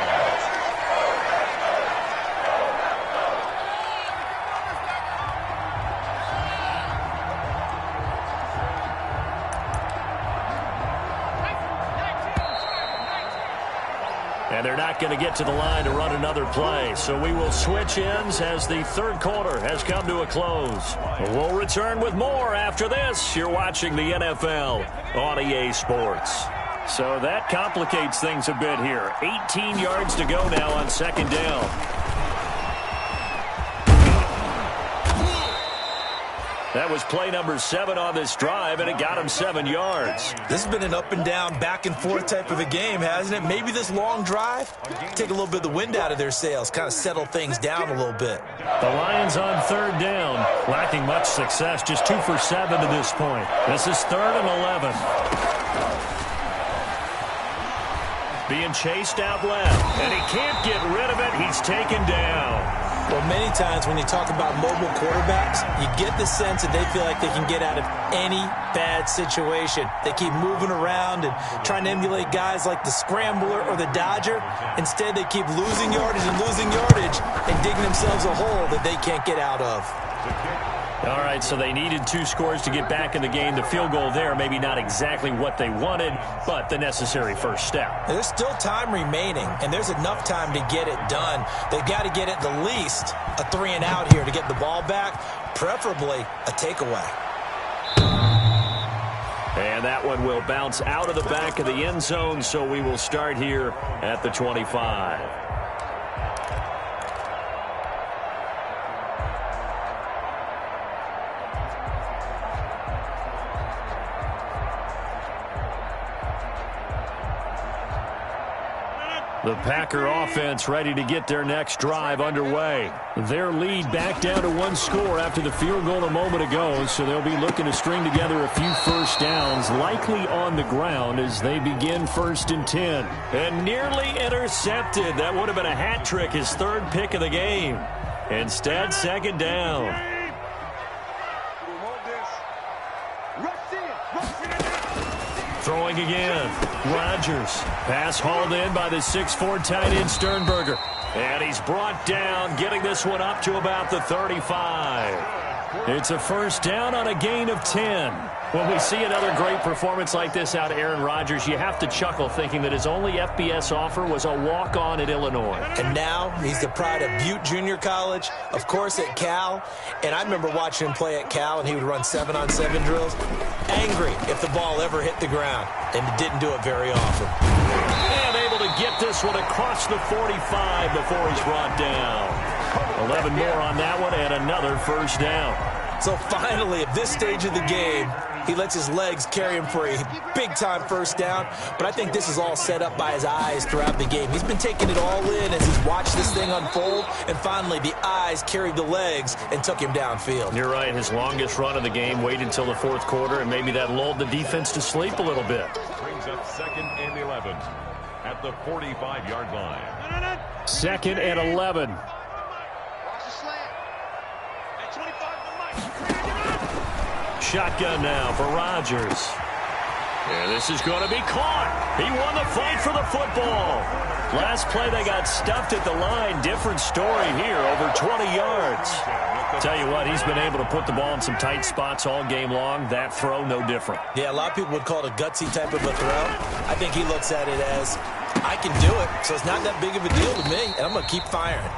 And they're not going to get to the line to run another play. So we will switch ends as the third quarter has come to a close. We'll return with more after this. You're watching the NFL on EA Sports. So that complicates things a bit here. 18 yards to go now on 2nd down. That was play number 7 on this drive, and it got him 7 yards. This has been an up and down, back and forth type of a game, hasn't it? Maybe this long drive, take a little bit of the wind out of their sails, kind of settle things down a little bit. The Lions on 3rd down, lacking much success, just 2 for 7 to this point. This is 3rd and 11. Being chased out left, and he can't get rid of it. He's taken down. Well, many times when you talk about mobile quarterbacks, you get the sense that they feel like they can get out of any bad situation. They keep moving around and trying to emulate guys like the Scrambler or the Dodger. Instead, they keep losing yardage and digging themselves a hole that they can't get out of. All right, so they needed 2 scores to get back in the game. The field goal there, maybe not exactly what they wanted, but the necessary first step. There's still time remaining, and there's enough time to get it done. They've got to get at the least a 3-and-out here to get the ball back, preferably a takeaway. And that one will bounce out of the back of the end zone, so we will start here at the 25. The Packer offense ready to get their next drive underway. Their lead back down to 1 score after the field goal a moment ago, so they'll be looking to string together a few first downs, likely on the ground as they begin 1st and 10. And nearly intercepted. That would have been a hat trick, his 3rd pick of the game. Instead, 2nd down. Throwing again. Rodgers. Pass hauled in by the 6'4" tight end Sternberger. And he's brought down, getting this one up to about the 35. It's a first down on a gain of 10. When we see another great performance like this out of Aaron Rodgers, you have to chuckle thinking that his only FBS offer was a walk-on at Illinois. And now he's the pride of Butte Junior College, of course at Cal. And I remember watching him play at Cal, and he would run 7-on-7 drills. Angry if the ball ever hit the ground, and it didn't do it very often. And able to get this one across the 45 before he's brought down. 11 more on that one, and another first down. So finally, at this stage of the game, he lets his legs carry him for a big-time first down. But I think this is all set up by his eyes throughout the game. He's been taking it all in as he's watched this thing unfold. And finally, the eyes carried the legs and took him downfield. You're right. His longest run of the game waited until the 4th quarter, and maybe that lulled the defense to sleep a little bit. Brings up 2nd and 11 at the 45-yard line. 2nd and 11. Shotgun now for Rodgers. And this is going to be caught. He won the fight for the football. Last play they got stuffed at the line. Different story here, over 20 yards. Tell you what, he's been able to put the ball in some tight spots all game long. That throw, no different. Yeah, a lot of people would call it a gutsy type of a throw. I think he looks at it as, I can do it, so it's not that big of a deal to me, and I'm going to keep firing.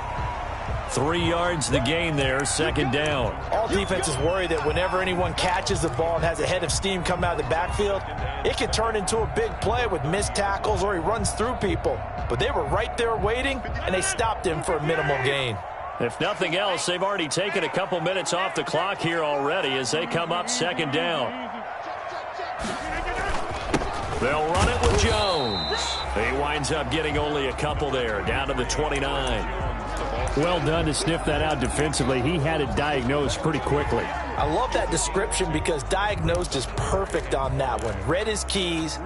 3 yards the gain there, 2nd down. All defenses worry that whenever anyone catches the ball and has a head of steam come out of the backfield, it can turn into a big play with missed tackles or he runs through people. But they were right there waiting, and they stopped him for a minimal gain. If nothing else, they've already taken a couple minutes off the clock here already as they come up 2nd down. They'll run it with Jones. He winds up getting only a couple there, down to the 29. Well done to sniff that out defensively. He had it diagnosed pretty quickly. I love that description because diagnosed is perfect on that one. Read his keys,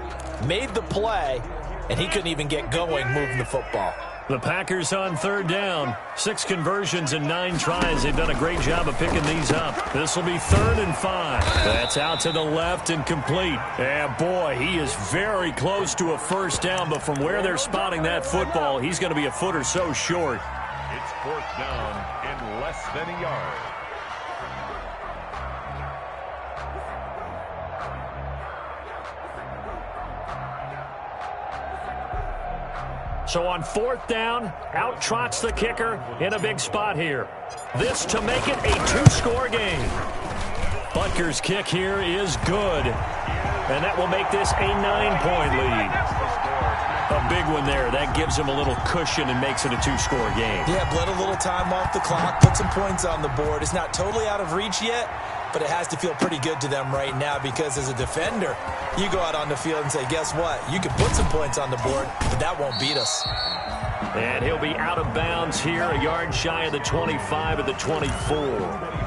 made the play, and he couldn't even get going moving the football. The Packers on 3rd down. 6 conversions and 9 tries. They've done a great job of picking these up. This will be 3rd and 5. That's out to the left and complete. And boy, he is very close to a first down, but from where they're spotting that football, he's going to be a foot or so short. It's 4th down in less than a yard. So on 4th down, out trots the kicker in a big spot here. This to make it a 2-score game. Butker's kick here is good. And that will make this a 9-point lead. A big one there. That gives him a little cushion and makes it a 2-score game. Yeah, bled a little time off the clock, put some points on the board. It's not totally out of reach yet, but it has to feel pretty good to them right now because as a defender, you go out on the field and say, guess what? You can put some points on the board, but that won't beat us. And he'll be out of bounds here, a yard shy of the 25 at the 24.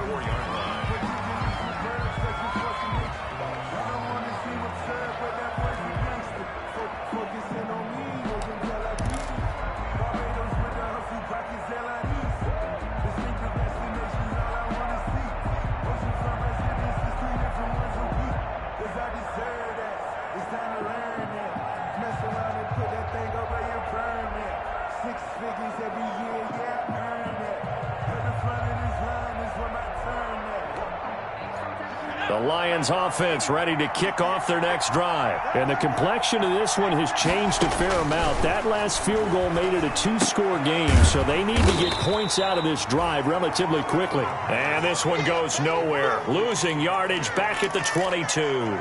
The Lions offense ready to kick off their next drive. And the complexion of this one has changed a fair amount. That last field goal made it a two-score game, so they need to get points out of this drive relatively quickly. And this one goes nowhere. Losing yardage back at the 22.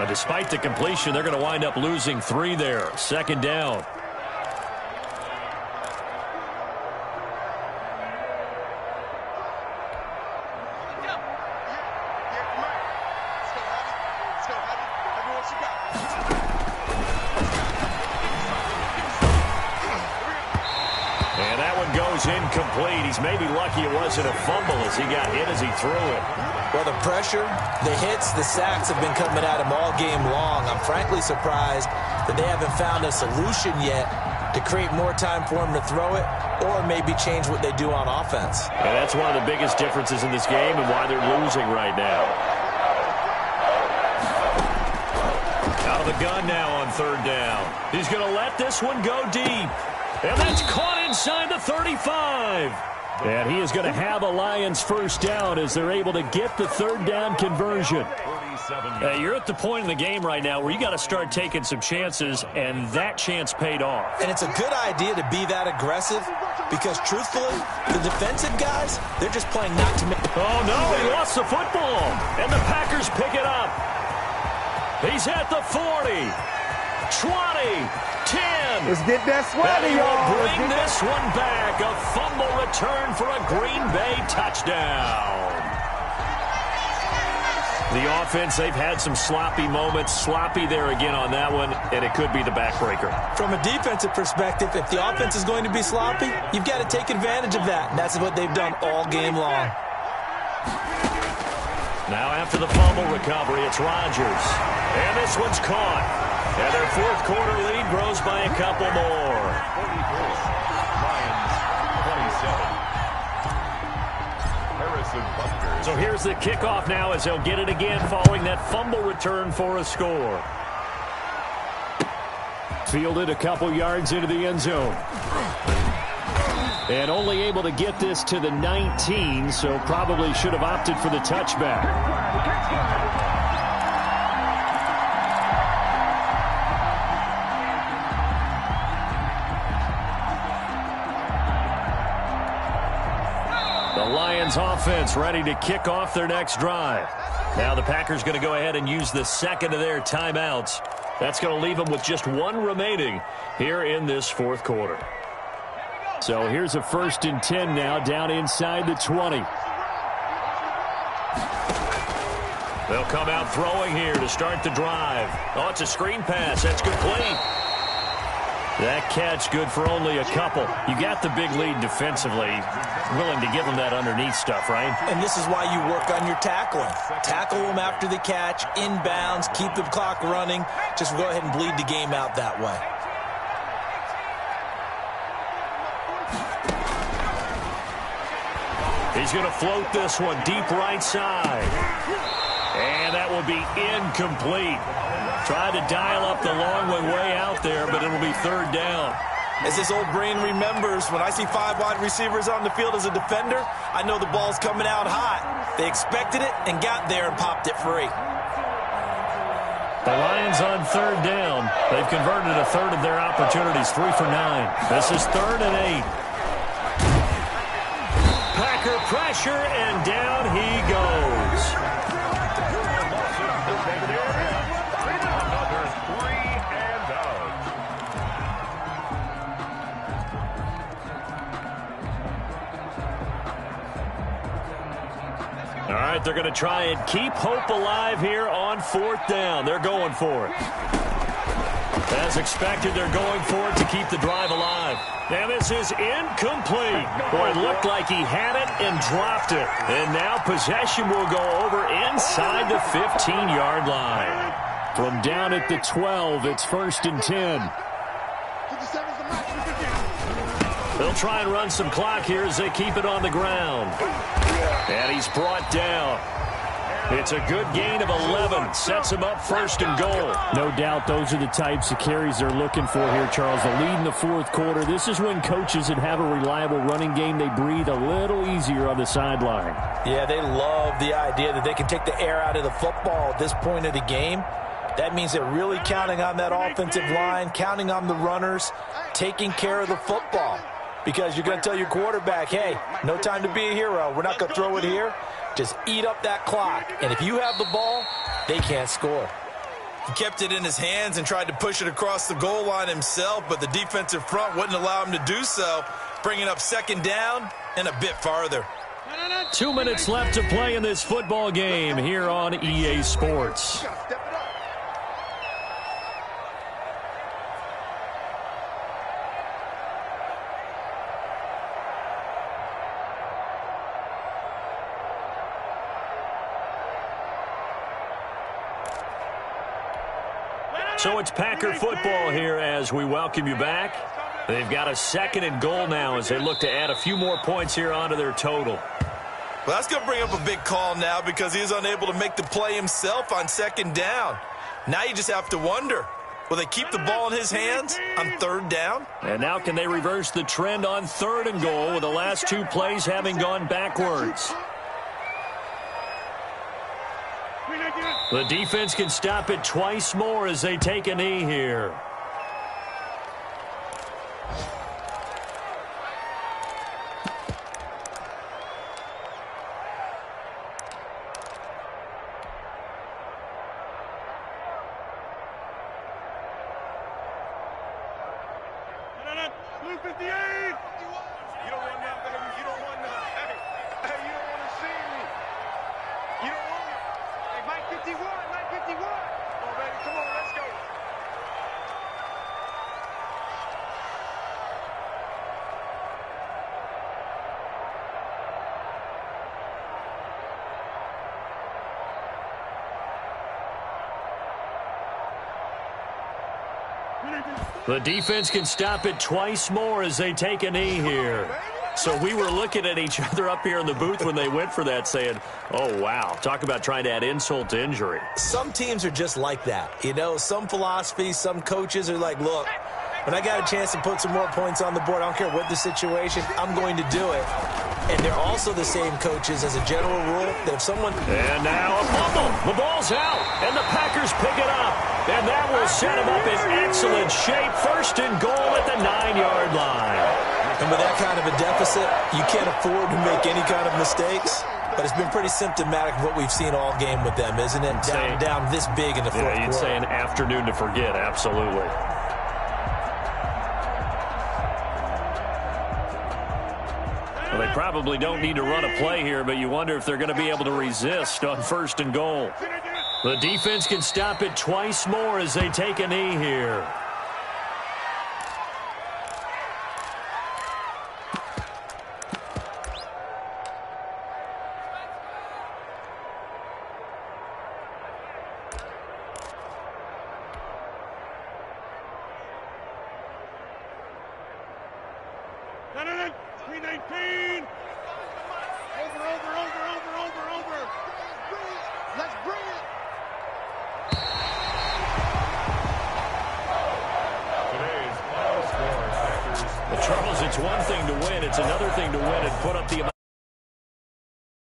Despite the completion, they're going to wind up losing 3 there. Second down. Incomplete. He's maybe lucky it wasn't a fumble as he got hit as he threw it. Well, the pressure, the hits, the sacks have been coming at him all game long. I'm frankly surprised that they haven't found a solution yet to create more time for him to throw it or maybe change what they do on offense. And that's one of the biggest differences in this game and why they're losing right now. Out of the gun now on third down. He's going to let this one go deep. And that's caught inside the 35. And he is going to have a Lions first down as they're able to get the third down conversion. You're at the point in the game right now where you got to start taking some chances, and that chance paid off. And it's a good idea to be that aggressive because, truthfully, the defensive guys, they're just playing not to make. Oh, no, he lost the football, and the Packers pick it up. He's at the 40, 20, 10. Let's get that sweaty, y'all. Bring this one back. A fumble return for a Green Bay touchdown. The offense, they've had some sloppy moments. Sloppy there again on that one, and it could be the backbreaker. From a defensive perspective, if the offense is going to be sloppy, you've got to take advantage of that. And that's what they've done all game long. Now after the fumble recovery, it's Rodgers. And this one's caught. And their fourth quarter lead grows by a couple more. So here's the kickoff now as they'll get it again following that fumble return for a score. Fielded a couple yards into the end zone. And only able to get this to the 19, so probably should have opted for the touchback. Lions offense ready to kick off their next drive. Now the Packers going to go ahead and use the second of their timeouts. That's going to leave them with just one remaining here in this fourth quarter. So here's a 1st and 10 now down inside the 20. They'll come out throwing here to start the drive. Oh, it's a screen pass. That's complete. That catch good for only a couple. You got the big lead defensively. Willing to give them that underneath stuff, right? And this is why you work on your tackling. Tackle them after the catch, inbounds, keep the clock running. Just go ahead and bleed the game out that way. He's going to float this one deep right side. And that will be incomplete. Tried to dial up the long one way out there, but it'll be third down. As this old brain remembers, when I see 5 wide receivers on the field as a defender, I know the ball's coming out hot. They expected it and got there and popped it free. The Lions on third down. They've converted a third of their opportunities, 3 for 9. This is 3rd and 8. Packer pressure, and down he goes. All right, they're going to try and keep hope alive here on 4th down. They're going for it. As expected, they're going for it to keep the drive alive. And this is incomplete. Boy, it looked like he had it and dropped it. And now possession will go over inside the 15-yard line. From down at the 12, it's 1st and 10. They'll try and run some clock here as they keep it on the ground. And he's brought down. It's a good gain of 11. Sets him up first and goal. No doubt those are the types of carries they're looking for here, Charles. The lead in the fourth quarter. This is when coaches that have a reliable running game, they breathe a little easier on the sideline. Yeah, they love the idea that they can take the air out of the football at this point of the game. That means they're really counting on that offensive line, counting on the runners, taking care of the football. Because you're going to tell your quarterback, hey, no time to be a hero. We're not going to throw it here. Just eat up that clock. And if you have the ball, they can't score. He kept it in his hands and tried to push it across the goal line himself, but the defensive front wouldn't allow him to do so, bringing up second down and a bit farther. 2 minutes left to play in this football game here on EA Sports. So it's Packer football here as we welcome you back. They've got a second and goal now as they look to add a few more points here onto their total. Well, that's going to bring up a big call now because he is unable to make the play himself on second down. Now you just have to wonder, will they keep the ball in his hands on third down? And now can they reverse the trend on third and goal with the last two plays having gone backwards? The defense can stop it twice more as they take a knee here. Blue 58! You don't want none, baby. You don't want none. Hey, you don't want to see me. You don't want it. Hey, Mike 51, Mike 51. Oh, baby, come on, let's go. The defense can stop it twice more as they take a knee here. So we were looking at each other up here in the booth when they went for that saying, oh, wow, talk about trying to add insult to injury. Some teams are just like that. You know, some philosophies, some coaches are like, look, when I got a chance to put some more points on the board, I don't care what the situation, I'm going to do it. And they're also the same coaches as a general rule that if someone... And now a fumble. The ball's out, and the Packers pick it up. And that will set them up in excellent shape. First and goal at the 9-yard line. And with that kind of a deficit, you can't afford to make any kind of mistakes. But it's been pretty symptomatic of what we've seen all game with them, isn't it? Down this big in the fourth quarter. You'd say an afternoon to forget, absolutely. Well, they probably don't need to run a play here, but you wonder if they're going to be able to resist on first and goal. The defense can stop it twice more as they take a knee here. No. 319. Over. Let's bring it. Today's final score, Packers. Well, Charles, it's one thing to win. It's another thing to win and put up the amount.